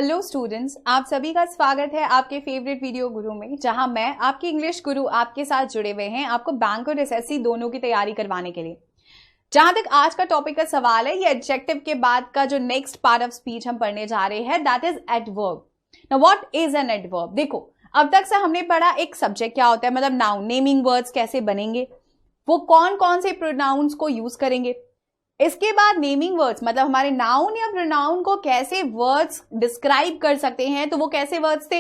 Hello students, आप सभी का स्वागत है आपके फेवरेट वीडियो गुरु में, जहां मैं आपकी इंग्लिश गुरु आपके साथ जुड़े हुए हैं आपको बैंक और एसएससी दोनों की तैयारी करवाने के लिए। जहां तक आज का टॉपिक का सवाल है, ये एडजेक्टिव के बाद का जो नेक्स्ट पार्ट ऑफ स्पीच हम पढ़ने जा रहे हैं, that is adverb. Now what is an adverb? देखो, अब तक से हमने पढ़ा एक सब्जेक्ट क्या होता है, मतलब नाउन, नेमिंग वर्ड्स कैसे बनेंगे, वो कौन कौन से प्रोनाउंस को यूज करेंगे। इसके बाद नेमिंग वर्ड्स मतलब हमारे नाउन या प्रोनाउन को कैसे वर्ड्स डिस्क्राइब कर सकते हैं, तो वो कैसे वर्ड्स थे,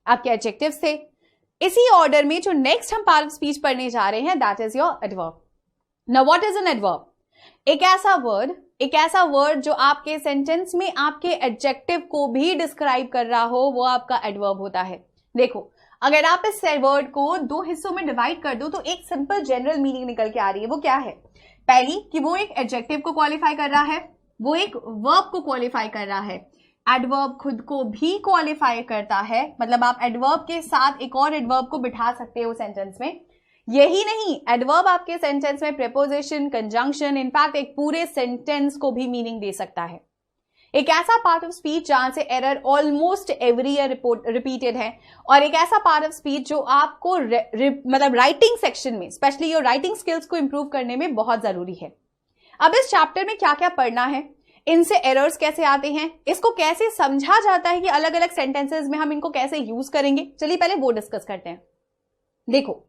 आपके एडजेक्टिव्स थे। इसी ऑर्डर में जो नेक्स्ट हम पार्ट ऑफ स्पीच पढ़ने जा रहे हैं, that is your adverb. Now what is an adverb? एक ऐसा वर्ड जो आपके सेंटेंस में आपके एडजेक्टिव को भी डिस्क्राइब कर रहा हो, वो आपका एडवर्ब होता है। देखो, अगर आप इस वर्ड को दो हिस्सों में डिवाइड कर दो तो एक सिंपल जनरल मीनिंग निकल के आ रही है। वो क्या है? पहली कि वो एक एडजेक्टिव को क्वालिफाई कर रहा है, वो एक वर्ब को क्वालिफाई कर रहा है। एडवर्ब खुद को भी क्वालिफाई करता है, मतलब आप एडवर्ब के साथ एक और एडवर्ब को बिठा सकते हो सेंटेंस में। यही नहीं, एडवर्ब आपके सेंटेंस में प्रीपोजिशन, कंजंक्शन, इनफैक्ट एक पूरे सेंटेंस को भी मीनिंग दे सकता है। एक ऐसा पार्ट ऑफ स्पीच जहां से error almost every year repeated है, और एक ऐसा पार्ट ऑफ स्पीच जो आपको मतलब राइटिंग सेक्शन में, स्पेशली योर राइटिंग स्किल्स को इंप्रूव करने में बहुत जरूरी है। अब इस चैप्टर में क्या क्या पढ़ना है, इनसे एरर्स कैसे आते हैं, इसको कैसे समझा जाता है कि अलग अलग सेंटेंसेस में हम इनको कैसे यूज करेंगे, चलिए पहले वो डिस्कस करते हैं। देखो,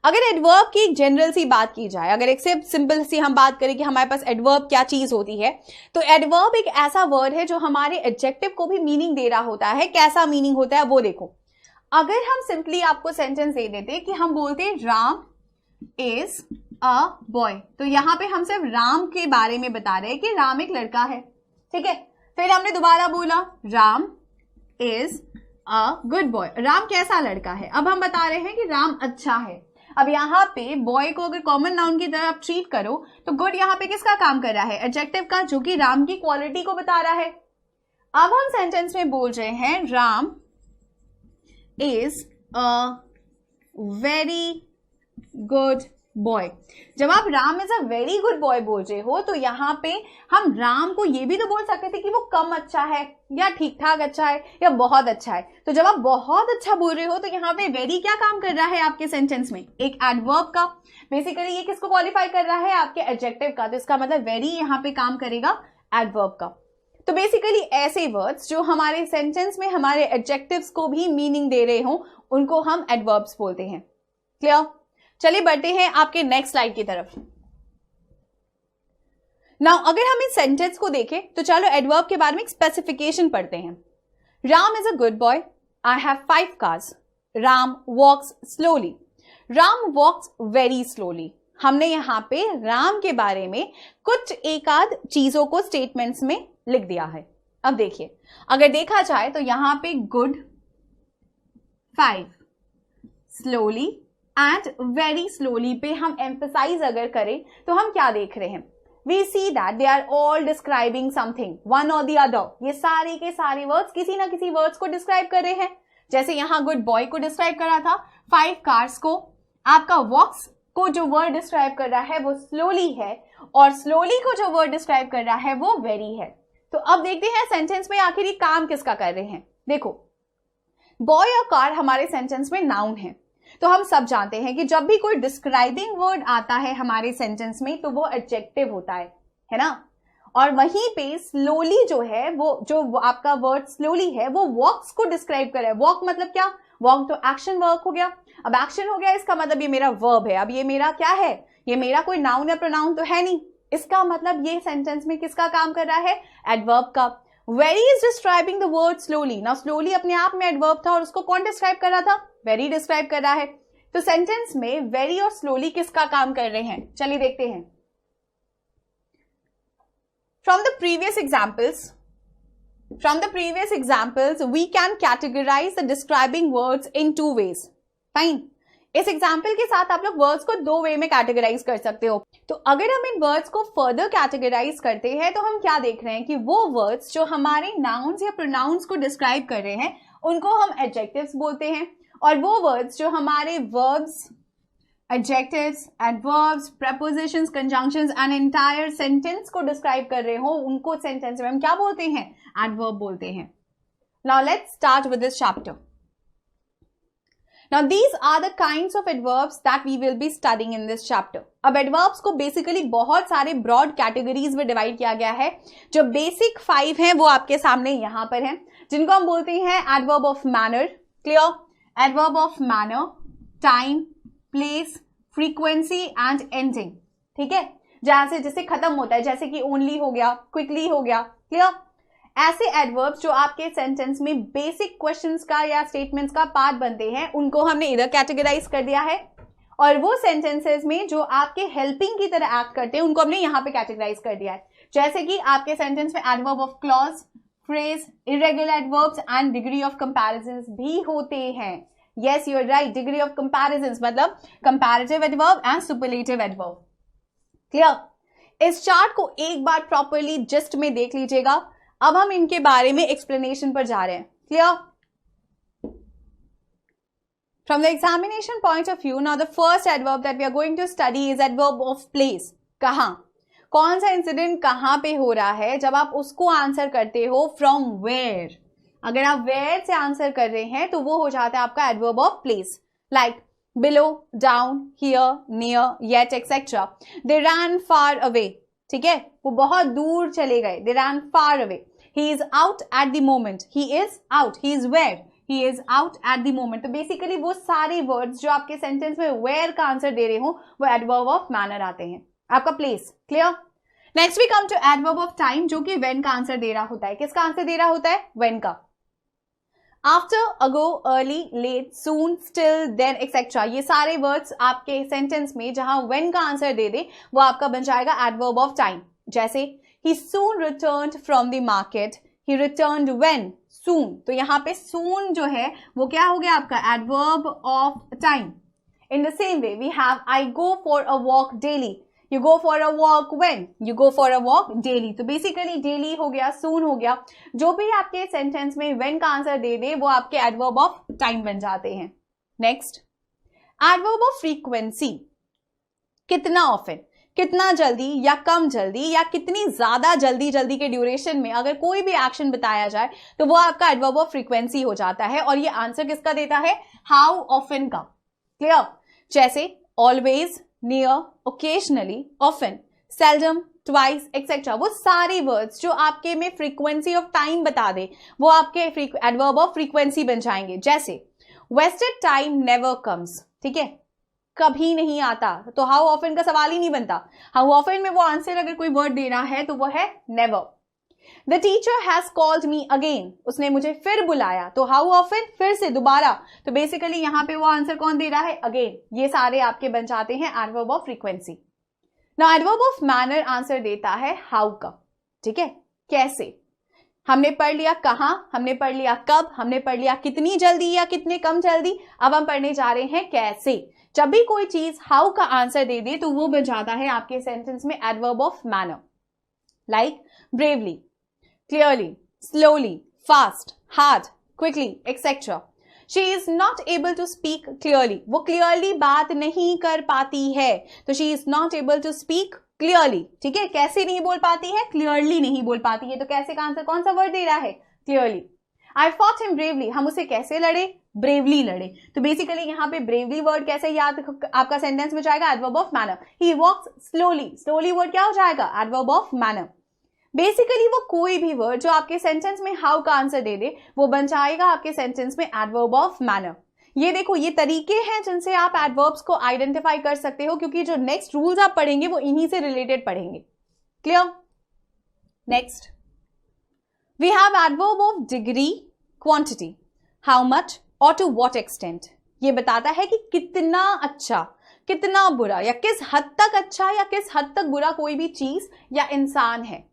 अगर एडवर्ब की एक जनरल सी बात की जाए, अगर एक सिंपल सी हम बात करें कि हमारे पास एडवर्ब क्या चीज होती है, तो एडवर्ब एक ऐसा वर्ड है जो हमारे एडजेक्टिव को भी मीनिंग दे रहा होता है। कैसा मीनिंग होता है वो देखो। अगर हम सिंपली आपको सेंटेंस दे देते कि हम बोलते राम इज अ बॉय, तो यहां पे हम सिर्फ राम के बारे में बता रहे हैं कि राम एक लड़का है, ठीक है। फिर हमने दोबारा बोला Ram is a good boy, Ram कैसा लड़का है। अब हम बता रहे हैं कि राम अच्छा है। अब यहाँ पे बॉय को अगर कॉमन नाउन की तरह आप ट्रीट करो तो गुड यहाँ पे किसका काम कर रहा है? एडजेक्टिव का, जो कि राम की क्वालिटी को बता रहा है। अब हम सेंटेंस में बोल रहे हैं Ram is a very good boy. जब आप Ram is a very good boy बोल रहे हो तो यहाँ पे हम राम को ये भी तो बोल सकते थे कि वो कम अच्छा है, या ठीक ठाक अच्छा है, या बहुत अच्छा है। तो जब आप बहुत अच्छा बोल रहे हो तो यहाँ पे वेरी क्या काम कर रहा है आपके सेंटेंस में? एक एडवर्ब का। बेसिकली ये किसको क्वालिफाई कर रहा है? आपके एडजेक्टिव का। तो इसका मतलब वेरी यहाँ पे काम करेगा एडवर्ब का। तो बेसिकली ऐसे वर्ड्स जो हमारे सेंटेंस में हमारे एडजेक्टिव्स को भी मीनिंग दे रहे हो, उनको हम एडवर्ब्स बोलते हैं। क्लियर? चलिए बढ़ते हैं आपके नेक्स्ट स्लाइड की तरफ। नाउ अगर हम इस सेंटेंस को देखें तो चलो एडवर्ब के बारे में एक स्पेसिफिकेशन पढ़ते हैं। Ram is a good boy, I have 5 cars, Ram walks slowly. Ram walks very slowly. हमने यहां पे राम के बारे में कुछ एक आध चीजों को स्टेटमेंट्स में लिख दिया है। अब देखिए, अगर देखा जाए तो यहां पे good, 5, slowly and very slowly पे हम एम्फसाइज अगर करें तो हम क्या देख रहे हैं? We see that they are all describing something, one or the other. ये सारे के सारे वर्ड्स किसी ना किसी वर्ड्स को डिस्क्राइब कर रहे हैं। जैसे यहाँ गुड बॉय को डिस्क्राइब करा था, 5 cars को, आपका वॉक्स को जो वर्ड डिस्क्राइब कर रहा है वो स्लोली है, और स्लोली को जो वर्ड डिस्क्राइब कर रहा है वो वेरी है। तो अब देखते हैं सेंटेंस में आखिर ये काम किसका कर रहे हैं। देखो, बॉय और कार हमारे सेंटेंस में नाउन है, तो हम सब जानते हैं कि जब भी कोई डिस्क्राइबिंग वर्ड आता है हमारे सेंटेंस में तो वो एडजेक्टिव होता है ना। और वहीं पे स्लोली जो है, वो जो आपका वर्ड स्लोली है, वो वॉक्स को डिस्क्राइब कर रहा है। वॉक मतलब क्या? वॉक तो एक्शन वर्क हो गया। अब एक्शन हो गया, इसका मतलब ये मेरा वर्ब है। अब ये मेरा क्या है? ये मेरा कोई नाउन या प्रोनाउन तो है नहीं। इसका मतलब ये सेंटेंस में किसका काम कर रहा है? एडवर्ब का। Very is describing the word slowly. ना स्लोली अपने आप में एडवर्ब था और उसको कौन डिस्क्राइब कर रहा था? वेरी डिस्क्राइब कर रहा है। तो सेंटेंस में वेरी और स्लोली किसका काम कर रहे हैं? चलिए देखते हैं। From the previous examples, we can categorize the describing words in 2 ways. Fine. इस एग्जाम्पल के साथ आप लोग वर्ड्स को 2 वे में कैटेगराइज कर सकते हो। तो अगर हम इन वर्ड्स को फर्दर कैटेगराइज करते हैं तो हम क्या देख रहे हैं कि वो वर्ड्स जो हमारे नाउन्स या प्रोनाउंस को डिस्क्राइब कर रहे हैं उनको हम एडजेक्टिव्स बोलते हैं, और वो वर्ड्स जो हमारे verbs, adjectives, adverbs, prepositions, conjunctions and entire sentence को डिस्क्राइब कर रहे हो, उनको सेंटेंस में हम क्या बोलते हैं? एडवर्ब बोलते हैं। Now let's start with this chapter. Now these are the kinds of adverbs that we will be studying in this chapter. अब adverbs को basically बहुत सारे broad categories में divide किया गया है. जो basic 5 हैं वो आपके सामने यहाँ पर हैं, जिनको हम बोलते हैं adverb of manner, clear? Adverb of manner, time, place, frequency and ending. ठीक है, जहां से जिससे खत्म होता है, जैसे कि only हो गया, quickly हो गया, clear? ऐसे एडवर्ब्स जो आपके सेंटेंस में बेसिक क्वेश्चंस का या स्टेटमेंट्स का पार्ट बनते हैं, उनको हमने इधर कैटेगराइज कर दिया है, और वो सेंटेंसेस में जो आपके हेल्पिंग की तरह एक्ट करते हैं उनको हमने यहाँ पे कैटेगराइज कर दिया है. जैसे कि आपके सेंटेंस में adverb of clause, phrase, irregular adverbs and degree of comparisons भी होते हैं. Yes, you are right, degree of comparisons मतलब comparative adverb and superlative adverb. Clear? इस चार्ट को एक बार प्रॉपरली जस्ट में देख लीजिएगा. अब हम इनके बारे में एक्सप्लेनेशन पर जा रहे हैं. Clear? From the examination point of view, now the first adverb that we are going to study is adverb of place. कहां, कौन सा इंसिडेंट कहां पे हो रहा है, जब आप उसको आंसर करते हो फ्रॉम वेयर. अगर आप वेयर से आंसर कर रहे हैं तो वो हो जाता है आपका adverb of place. Like below, down, here, near, yet etcetera. They ran far away. ठीक है, वो बहुत दूर चले गए. They ran far away. He is out at the moment. He is out. He is where? He is out at the moment. तो basically वो सारे वर्ड्स जो आपके सेंटेंस में where का आंसर दे रहे हो वो एडवर्ब ऑफ मैनर आते हैं. आपका place. Clear? Next we come to adverb of time, जो कि when का आंसर दे रहा होता है. किसका आंसर दे रहा होता है? when का. आफ्टर, अगो, अर्ली, लेट, सून, स्टिल, देन एक्सेट्रा. ये सारे वर्ड्स आपके सेंटेंस में जहां when का आंसर दे दे वो आपका बन जाएगा एडवर्ब ऑफ टाइम. जैसे He soon returned from the market. He returned when? Soon. तो यहाँ पे soon जो है वो क्या हो गया आपका adverb of time. In the same way, we have I go for a walk daily. You go for a walk when? You go for a walk daily. तो basically daily हो गया, soon हो गया. जो भी आपके sentence में when का आंसर दे दे वो आपके adverb of time बन जाते हैं. Next, adverb of frequency. कितना often, कितना जल्दी या कम जल्दी या कितनी ज्यादा जल्दी के ड्यूरेशन में अगर कोई भी एक्शन बताया जाए तो वो आपका एडवर्ब ऑफ फ्रीक्वेंसी हो जाता है. और ये आंसर किसका देता है? हाउ ऑफन का. क्लियर? जैसे always, near, occasionally, often, seldom, twice etcetera. वो सारे वर्ड्स जो आपके में फ्रीक्वेंसी ऑफ टाइम बता दे वो आपके एडवर्ब ऑफ फ्रीक्वेंसी बन जाएंगे. जैसे वेस्टेड टाइम नेवर कम्स. ठीक है, कभी नहीं आता. तो हाउ ऑफन का सवाल ही नहीं बनता. हाउ ऑफन में वो आंसर अगर कोई वर्ड दे रहा है तो वो है never. The teacher has called me again. उसने मुझे फिर बुलाया. तो हाउ ऑफन, फिर से, दोबारा. तो बेसिकली यहाँ पे वो आंसर कौन दे रहा है? अगेन. ये सारे आपके बन जाते हैं adverb of frequency. Now adverb of manner answer देता है हाउ का. ठीक है, कैसे. हमने पढ़ लिया कहां, हमने पढ़ लिया कब, हमने पढ़ लिया कितनी जल्दी या कितने कम जल्दी. अब हम पढ़ने जा रहे हैं कैसे. जब भी कोई चीज हाउ का आंसर दे दे तो वो बन जाता है आपके सेंटेंस में adverb of manner. Like bravely, clearly, slowly, fast, hard, quickly etcetera. She is not able to speak clearly. वो क्लियरली बात नहीं कर पाती है. तो she is not able to speak clearly. ठीक है, कैसे नहीं बोल पाती है? क्लियरली नहीं बोल पाती है. तो कैसे का आंसर कौन सा वर्ड दे रहा है? क्लियरली. आई फॉट हिम ब्रेवली. हम उसे कैसे लड़े? ब्रेवली लड़े. तो बेसिकली यहाँ पे ब्रेवली वर्ड कैसे याद आपका सेंटेंस में जाएगा? Adverb of manner. He walks slowly. Slowly word क्या हो जाएगा? Adverb of manner. बेसिकली वो कोई भी वर्ड जो आपके सेंटेंस में हाउ का आंसर दे दे वो बन जाएगा आपके सेंटेंस में एडवर्ब ऑफ मैनर. ये देखो, ये तरीके हैं जिनसे आप एडवर्ब्स को आइडेंटिफाई कर सकते हो, क्योंकि जो नेक्स्ट रूल्स आप पढ़ेंगे वो इन्हीं से रिलेटेड पढ़ेंगे. Clear? Next we have adverb of degree, quantity, how much और टू व्हाट एक्सटेंट. ये बताता है कि कितना अच्छा, कितना बुरा, या किस हद तक अच्छा या किस हद तक बुरा कोई भी चीज या इंसान है.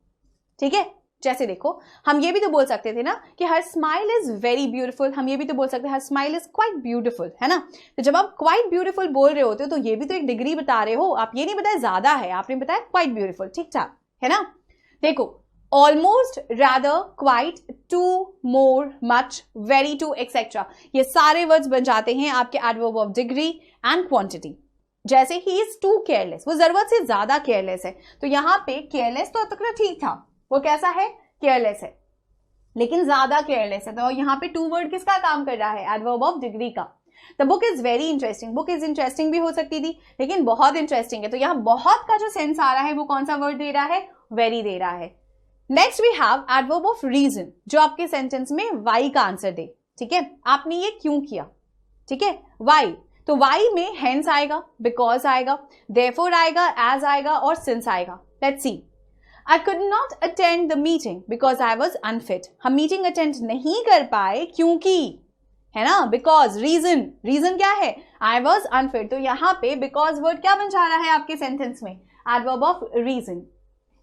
ठीक है, जैसे देखो हम ये भी तो बोल सकते थे ना कि her smile is very beautiful. हम ये भी तो बोल सकते हैं her smile is quite beautiful, है ना. तो जब आप क्वाइट ब्यूटीफुल बोल रहे होते हो तो ये भी तो एक डिग्री बता रहे हो. आप ये नहीं बताया ज्यादा है, आपने बताया क्वाइट ब्यूटीफुल. ठीक ठाक है ना. देखो almost, rather, quite, too, more, much, very too etcetera. ये सारे वर्ड्स बन जाते हैं आपके adverb of degree and quantity. जैसे ही इज टू केयरलेस, वो जरूरत से ज्यादा केयरलेस है. तो यहाँ पे केयरलेस तो तक ठीक था, वो कैसा है? केयरलेस है. लेकिन ज्यादा केयरलेस है। तो यहाँ पे टू वर्ड किसका काम कर रहा है? एडवर्ब ऑफ डिग्री का। The book is very interesting, book is interesting भी हो सकती थी, लेकिन बहुत इंटरेस्टिंग है, तो यहाँ बहुत का जो सेंस आ रहा है वो कौन सा वर्ड दे रहा है? वेरी दे रहा है। Next we have adverb of reason, जो आपके सेंटेंस में वाई का आंसर दे। ठीक है, आपने ये क्यों किया? ठीक है, वाई, तो वाई में हेंस आएगा, बिकॉज आएगा, देयरफॉर आएगा, एज आएगा और सिंस आएगा। Let's see. I could not attend the meeting because I was unfit. हम मीटिंग अटेंड नहीं कर पाए क्योंकि, है ना, बिकॉज, रीजन, रीजन क्या है? I was unfit। तो यहाँ पे बिकॉज वर्ड क्या बन जा रहा है आपके सेंटेंस में? Adverb of reason.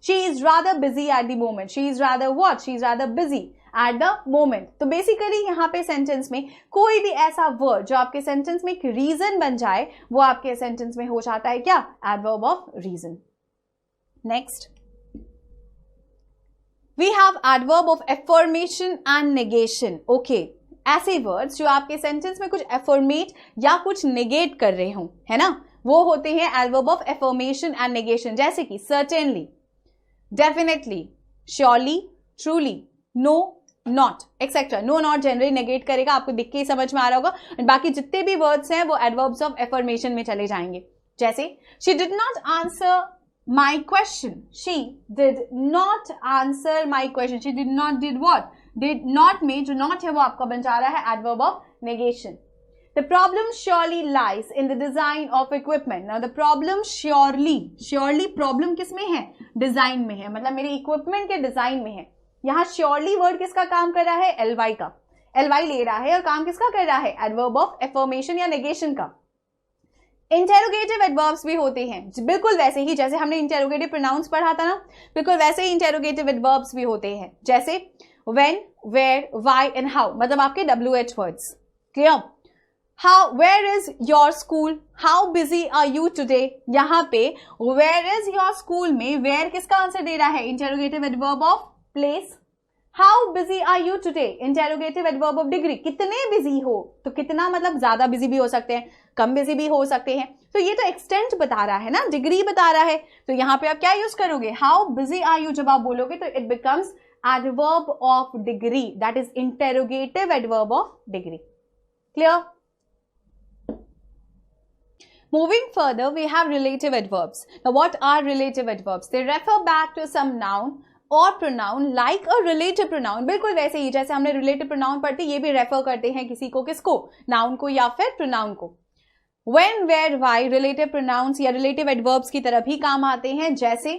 She is rather busy at the moment. She is rather what? She is rather busy at the moment. तो बेसिकली यहाँ पे सेंटेंस में कोई भी ऐसा वर्ड जो आपके सेंटेंस में एक रीजन बन जाए, वो आपके सेंटेंस में हो जाता है क्या? Adverb of reason. Next we have adverb of affirmation and negation. Okay, ऐसे वर्ड्स जो आपके सेंटेंस में कुछ affirmate या कुछ negate कर रहे हो, है ना, वो होते हैं adverb of affirmation and negation। जैसे कि certainly, definitely, surely, truly, no, not, etc. no, not generally negate करेगा, आपको दिख के ही समझ में आ रहा होगा। बाकी जितने भी वर्ड्स हैं वो adverbs of affirmation में चले जाएंगे। जैसे she did not answer my question. She did not answer my question. She did not did what? Did not में जो not है वो आपका बन जा रहा है adverb of negation. The problem surely lies in the design of equipment. Now the problem surely problem किस में है? डिजाइन में है, मतलब मेरे इक्विपमेंट के डिजाइन में है। यहाँ surely वर्ड किसका काम कर रहा है? ly का, ly ले रहा है और काम किसका कर रहा है? adverb of affirmation या negation का। इंटेरोगेटिव एडवर्ब्स भी होते हैं, बिल्कुल वैसे ही जैसे हमने इंटेरोगेटिव प्रोनाउंस पढ़ा था ना, बिल्कुल वैसे ही इंटेरोगेटिव एडवर्ब्स भी होते हैं। जैसे when, where, why and how, मतलब आपके WH words. Clear? How, where is your school, how busy are you today. यहाँ पे वेयर इज योर स्कूल में वेयर किसका आंसर दे रहा है? Interrogative adverb of place. How busy are you today, interrogative adverb of degree, कितने बिजी हो, तो कितना मतलब ज्यादा बिजी भी हो सकते हैं, कम बिजी भी हो सकते हैं, तो ये तो एक्सटेंट बता रहा है ना, डिग्री बता रहा है। तो यहाँ पे आप क्या यूज करोगे? हाउ बिजी आर यू जब आप बोलोगे तो it becomes adverb of degree, that is interrogative adverb of degree. Clear? Moving further we have relative adverbs. Now what are relative adverbs? They refer back to some noun और pronoun like a relative pronoun. बिल्कुल वैसे ही जैसे हमने relative pronoun पढ़ते, ये भी refer करते हैं किसी को, किसको? नाउन को या फिर प्रोनाउन को। When, where, why relative pronouns या रिलेटिव एडवर्ब्स की तरह भी काम आते हैं। जैसे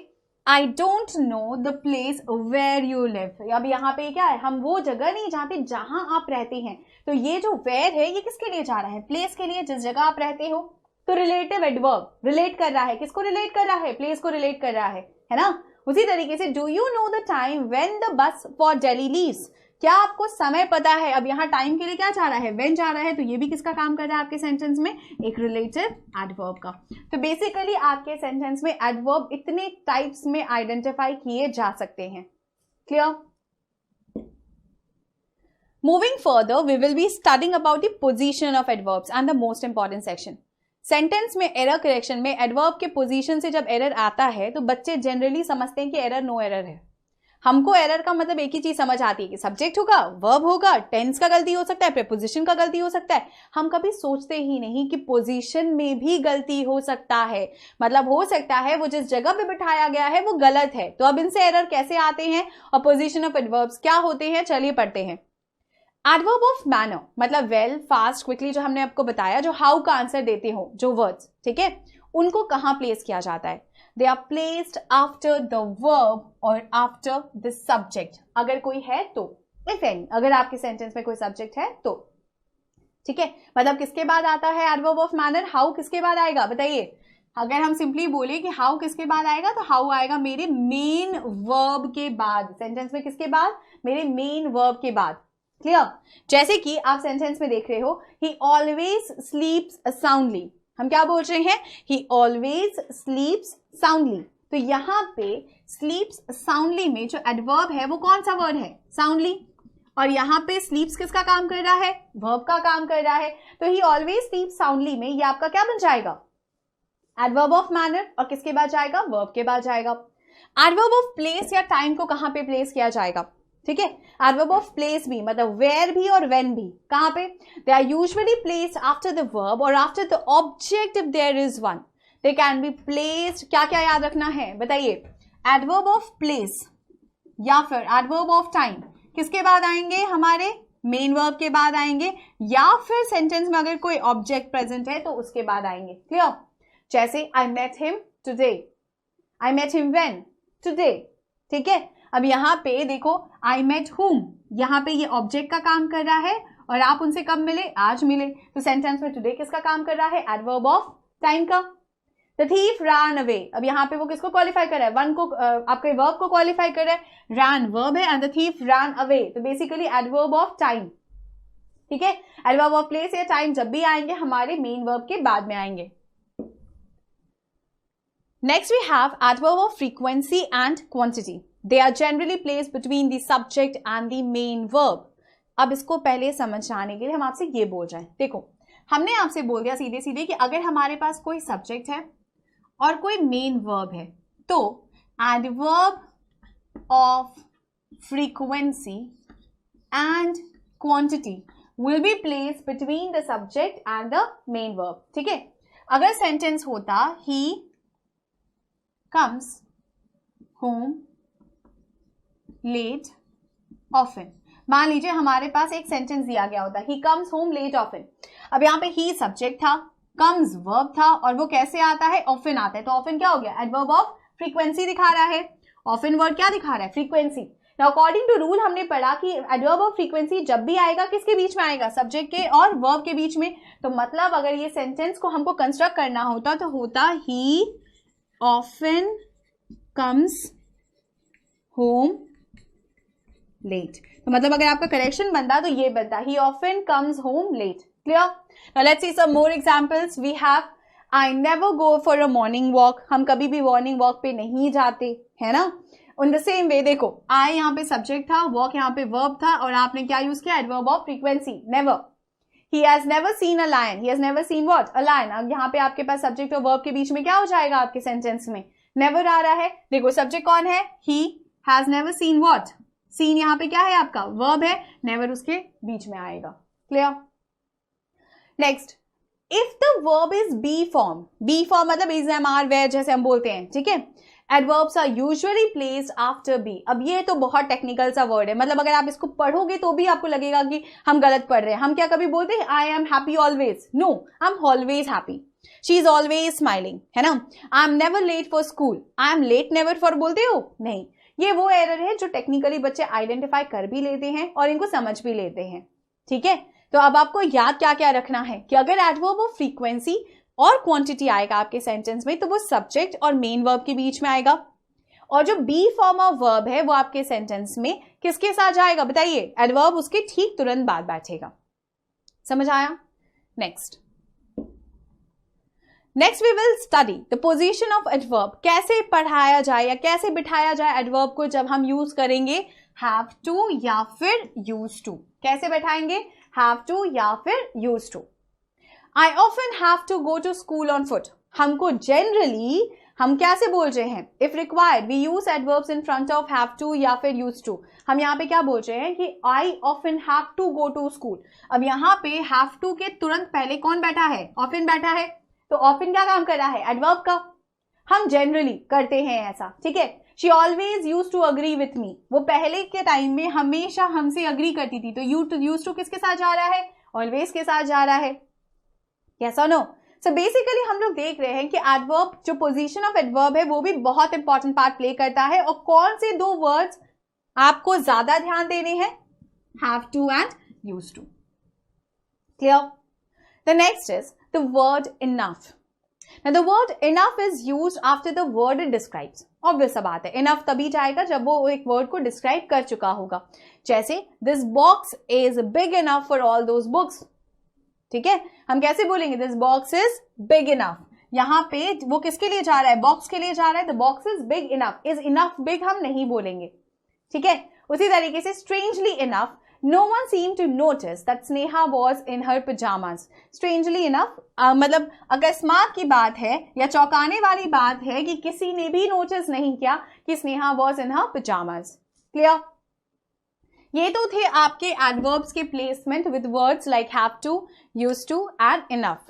I don't know the place where you live। अब यहाँ पे क्या है? हम वो जगह नहीं जानते जहां आप रहते हैं। तो ये जो where है ये किसके लिए जा रहा है? प्लेस के लिए, जिस जगह आप रहते हो। तो रिलेटिव एडवर्ब रिलेट कर रहा है, किसको रिलेट कर रहा है? प्लेस को रिलेट कर रहा है ना। उसी तरीके से do you know the time when the bus for Delhi leaves, क्या आपको समय पता है? अब यहाँ टाइम के लिए क्या जा रहा है? व्हेन जा रहा है, तो ये भी किसका काम कर रहा है आपके सेंटेंस में? एक रिलेटिव एडवर्ब का। तो बेसिकली आपके सेंटेंस में एडवर्ब इतने टाइप्स में आइडेंटिफाई किए जा सकते हैं। Clear? Moving further we will be studying about the position of adverbs and the most important section. Sentence में एरर करेक्शन में एडवर्ब के पोजीशन से जब एरर आता है तो बच्चे जनरली समझते हैं कि एरर नो एरर है। हमको एरर का मतलब एक ही चीज समझ आती है कि सब्जेक्ट होगा, वर्ब होगा, टेंस का गलती हो सकता है, प्रीपोजिशन का गलती हो सकता है। हम कभी सोचते ही नहीं कि पोजीशन में भी गलती हो सकता है, मतलब हो सकता है वो जिस जगह पे बिठाया गया है वो गलत है। तो अब इनसे एरर कैसे आते हैं और पोजीशन ऑफ एडवर्ब्स क्या होते हैं, चलिए पढ़ते हैं। एडवर्ब ऑफ मैनर मतलब वेल, फास्ट, क्विकली, जो हमने आपको बताया, जो हाउ का आंसर देते हो जो वर्ड्स, ठीक है, उनको कहां प्लेस किया जाता है? They are placed after the verb और आफ्टर द सब्जेक्ट। अगर कोई है तो, इफ एनी, अगर आपके सेंटेंस में कोई सब्जेक्ट है तो, ठीक है, मतलब किसके बाद आता है एडवर्ब ऑफ मैनर? हाउ किसके बाद आएगा बताइए? अगर हम सिंपली बोले कि हाउ किसके बाद आएगा, तो हाउ आएगा मेरे मेन वर्ब के बाद। सेंटेंस में किसके बाद? मेरे मेन वर्ब के बाद। क्लियर? जैसे कि आप सेंटेंस में देख रहे हो, ही ऑलवेज स्लीप्स साउंडली। हम क्या बोल रहे हैं? ही ऑलवेज स्लीप्स साउंडली। तो यहाँ पे स्लीप्स साउंडली में जो एडवर्ब है वो कौन सा वर्ड है? साउंडली। और यहाँ पे स्लीप्स किसका काम कर रहा है? वर्ब का काम कर रहा है। तो ही ऑलवेज स्लीप्स साउंडली में ये आपका क्या बन जाएगा? Adverb of manner. और किसके बाद जाएगा? वर्ब के बाद जाएगा। एडवर्ब ऑफ प्लेस या टाइम को कहां पे प्लेस किया जाएगा? ठीक है। एडवर्ब ऑफ प्लेस भी, मतलब वेयर भी और व्हेन भी, कहां पे? They are usually placed after the verb और after the object if there is one. They can be placed, क्या क्या याद रखना है बताइए? एडवर्ब ऑफ प्लेस या फिर एडवर्ब ऑफ टाइम किसके बाद आएंगे? हमारे मेन वर्ब के बाद आएंगे, या फिर सेंटेंस में अगर कोई ऑब्जेक्ट प्रेजेंट है तो उसके बाद आएंगे। क्लियर? जैसे I met him today, I met him when? Today. ठीक है। अब यहाँ पे देखो आई मेट हुम, यहाँ पे ये ऑब्जेक्ट का काम कर रहा है और आप उनसे कब मिले? आज मिले। तो सेंटेंस में टुडे किसका काम कर रहा है? एडवर्ब ऑफ टाइम का। द थीफ रैन अवे, अब यहाँ पे वो किसको क्वालिफाई कर रहा है? वन को, आपके वर्ब को क्वालिफाई कर रहा है। रैन वर्ब है and the thief ran away, तो बेसिकली एडवर्ब ऑफ टाइम। ठीक है। एडवर्ब ऑफ प्लेस या टाइम जब भी आएंगे हमारे मेन वर्ब के बाद में आएंगे। Next we have adverb of frequency and quantity. They are generally placed between the subject and the main verb. अब इसको पहले समझाने के लिए हम आपसे ये बोल रहे हैं, देखो हमने आपसे बोल दिया सीधे सीधे कि अगर हमारे पास कोई सब्जेक्ट है और कोई मेन वर्ब है तो adverb of frequency and quantity will be placed between the subject and the main verb. ठीक है। अगर सेंटेंस होता he comes home late often, मान लीजिए हमारे पास एक सेंटेंस दिया गया होता he comes home late often. अब यहाँ पे ही सब्जेक्ट था, कम्स वर्ब था और वो कैसे आता है? ऑफन आता है। तो ऑफन क्या हो गया? एडवर्ब ऑफ फ्रीक्वेंसी दिखा रहा है। ऑफन वर्ड क्या दिखा रहा है? Frequency. Now according to rule हमने पढ़ा कि एडवर्ब ऑफ फ्रीक्वेंसी जब भी आएगा किसके बीच में आएगा? सब्जेक्ट के और वर्ब के बीच में। तो मतलब अगर ये सेंटेंस को हमको कंस्ट्रक्ट करना होता तो होता he often comes home late. तो मतलब अगर आपका करेक्शन बनता तो ये बनता he often comes home late. Clear? Now let's see some more examples. We have I never go for a morning walk. हम कभी भी मॉर्निंग वॉक पे नहीं जाते, है ना? In the same way देखो I यहाँ पे सब्जेक्ट था, walk यहाँ पे verb था और आपने क्या यूज किया? Adverb of frequency, never. He has never seen a lion. He has never seen what? A lion. अब यहाँ पे आपके पास सब्जेक्ट और वर्ब के बीच में क्या हो जाएगा आपके सेंटेंस में? never आ रहा है। देखो सब्जेक्ट कौन है? He has never seen what? seen यहाँ पे क्या है आपका? वर्ब है, never उसके बीच में आएगा। Clear? Next, if the verb is be form, be form मतलब इज, एम, आर, वेयर जैसे हम बोलते हैं, ठीक है। Adverbs are usually placed after be. अब ये तो बहुत टेक्निकल सा वर्ड है, मतलब अगर आप इसको पढ़ोगे तो भी आपको लगेगा कि हम गलत पढ़ रहे हैं। हम क्या कभी बोलते हैं I am happy always? No, I am always happy. She is always smiling, है ना। I am never late for school, I am late never for बोलते हो? नहीं। ये वो एरर है जो टेक्निकली बच्चे आइडेंटिफाई कर भी लेते हैं और इनको समझ भी लेते हैं, ठीक है। तो अब आपको याद क्या क्या रखना है कि अगर एडवर्ब ऑफ फ्रीक्वेंसी और क्वांटिटी आएगा आपके सेंटेंस में तो वो सब्जेक्ट और मेन वर्ब के बीच में आएगा, और जो बी फॉर्म ऑफ वर्ब है वो आपके सेंटेंस में किसके साथ जाएगा बताइए? एडवर्ब उसके ठीक तुरंत बाद बैठेगा। समझ आया? Next we will study the position of adverb. कैसे पढ़ाया जाए या कैसे बिठाया जाए एडवर्ब को जब हम यूज करेंगे हैव टू या फिर यूज टू। कैसे बैठाएंगे? हैव टू या फिर use to. I often have to go to school on foot. हमको जनरली हम कैसे बोल रहे हैं? If required we use adverbs in front of have to या फिर यूज टू। हम यहाँ पे क्या बोल रहे हैं कि I often have to go to school. अब यहाँ पे हैव टू के तुरंत पहले कौन बैठा है? ऑफन बैठा है। तो ऑफन क्या काम कर रहा है? एडवर्ब का। हम जनरली करते हैं ऐसा, ठीक है। She always use to agree with me. वो पहले के टाइम में हमेशा हमसे अग्री करती थी, तो यूज टू किसके साथ जा रहा है? ऑलवेज के साथ जा रहा है। यस और नो? सो बेसिकली हम लोग देख रहे हैं कि एडवर्ब, जो पोजीशन ऑफ एडवर्ब है वो भी बहुत इंपॉर्टेंट पार्ट प्ले करता है। और कौन से दो वर्ड्स आपको ज्यादा ध्यान देने हैं? Have to and use to. Clear? The next is the word enough. Now the word enough is used after the word it describes. Obvious सा बात है, enough तभी जाएगा जब वो एक वर्ड को डिस्क्राइब कर चुका होगा। जैसे this box is big enough for all those books. ठीक है, हम कैसे बोलेंगे? this box is big enough. यहाँ पे वो किसके लिए जा रहा है? बॉक्स के लिए जा रहा है। the box is big enough. is enough big हम नहीं बोलेंगे, ठीक है। उसी तरीके से strangely enough, no one seemed to notice that Sneha was in her pajamas. Strangely enough, मतलब अकस्मात की बात है या चौंकाने वाली बात है कि किसी ने भी नोटिस नहीं किया कि Sneha was in her pajamas. Clear? ये तो थे आपके एडवर्ब्स के placement with words like have to, used to and enough.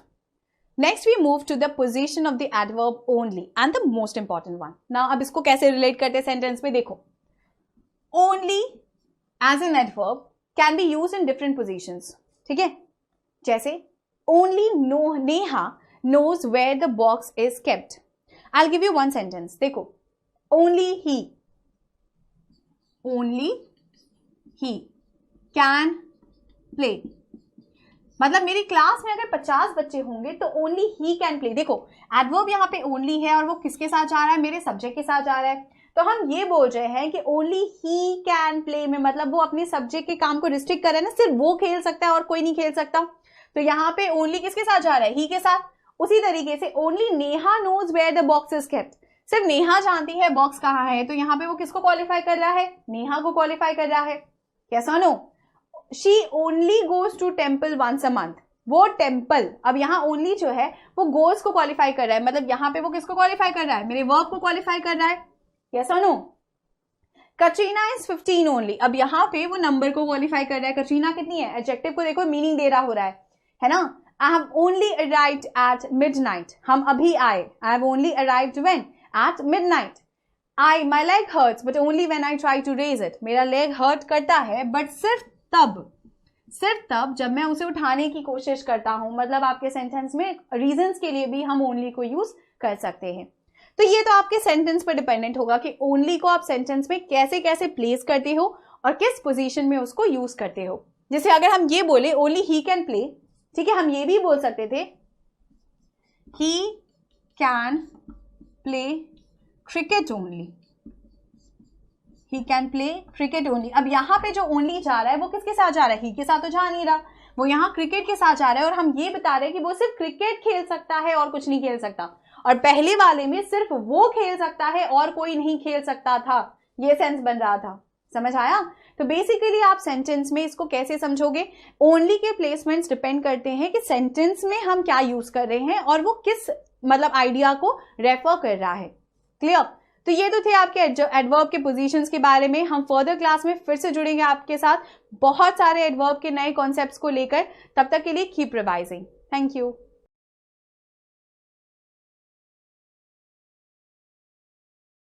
Next we move to the position of the adverb only and the most important one. Now अब इसको कैसे relate करते हैं सेंटेंस में, देखो. Only as an adverb can be use in different positions. ठीक है, जैसे only Neha knows where the box is kept. I'll give you one sentence. देखो, only he can play. मतलब मेरी क्लास में अगर 50 बच्चे होंगे तो ओनली ही कैन प्ले. देखो एडवर्ब यहाँ पे ओनली है और वो किसके साथ जा रहा है, मेरे सब्जेक्ट के साथ जा रहा है. तो हम ये बोल रहे हैं कि ओनली ही कैन प्ले में मतलब वो अपने सब्जेक्ट के काम को रिस्ट्रिक्ट कर रहा है ना, सिर्फ वो खेल सकता है और कोई नहीं खेल सकता. तो यहाँ पे ओनली किसके साथ जा रहा है, ही के साथ. उसी तरीके से only Neha knows where the box is kept. सिर्फ नेहा जानती है बॉक्स कहाँ है, तो यहाँ पे वो किसको क्वालिफाई कर रहा है, नेहा को क्वालिफाई कर रहा है. कैसा no. She only goes to temple once a month. वो टेम्पल, अब यहाँ ओनली जो है वो गोज को क्वालिफाई कर रहा है, मतलब यहाँ पे वो किसको क्वालिफाई कर रहा है, मेरे वर्ब को क्वालिफाई कर रहा है. कैसा नो. Katrina is 15 only. अब यहाँ पे वो नंबर को क्वालिफाई कर रहा है. कटरीना कितनी है, एडजेक्टिव को देखो मीनिंग दे रहा हो रहा है ना. I have only arrived at midnight. हम अभी आए. I have only arrived when? At midnight. My leg hurts, but only when I try to raise it. मेरा leg hurt करता है, but सिर्फ तब जब मैं उसे उठाने की कोशिश करता हूँ. मतलब आपके सेंटेंस में रीजंस के लिए भी हम only को यूज कर सकते हैं. तो ये तो आपके सेंटेंस पर डिपेंडेंट होगा कि only को आप सेंटेंस में कैसे कैसे प्लेस करते हो और किस पोजीशन में उसको यूज करते हो. जैसे अगर हम ये बोले only he can play, ठीक है, हम ये भी बोल सकते थे he can play cricket only. he can play cricket only. अब यहाँ पे जो only जा रहा है वो किसके साथ जा रहा है, he के साथ तो जा नहीं रहा, वो यहाँ क्रिकेट के साथ जा रहा है. और हम ये बता रहे हैं कि वो सिर्फ क्रिकेट खेल सकता है और कुछ नहीं खेल सकता. और पहले वाले में सिर्फ वो खेल सकता है और कोई नहीं खेल सकता था. ये सेंस बन रहा था. समझ आया. तो बेसिकली आप सेंटेंस में इसको कैसे समझोगे, ओनली के प्लेसमेंट्स डिपेंड करते हैं कि सेंटेंस में हम क्या यूज कर रहे हैं और वो किस मतलब आइडिया को रेफर कर रहा है. क्लियर. तो ये तो थे आपके एडवर्ब के पोजीशंस के बारे में. हम फर्दर क्लास में फिर से जुड़ेंगे आपके साथ बहुत सारे एडवर्ब के नए कॉन्सेप्ट्स को लेकर. तब तक के लिए कीप रिवाइजिंग. Thank you.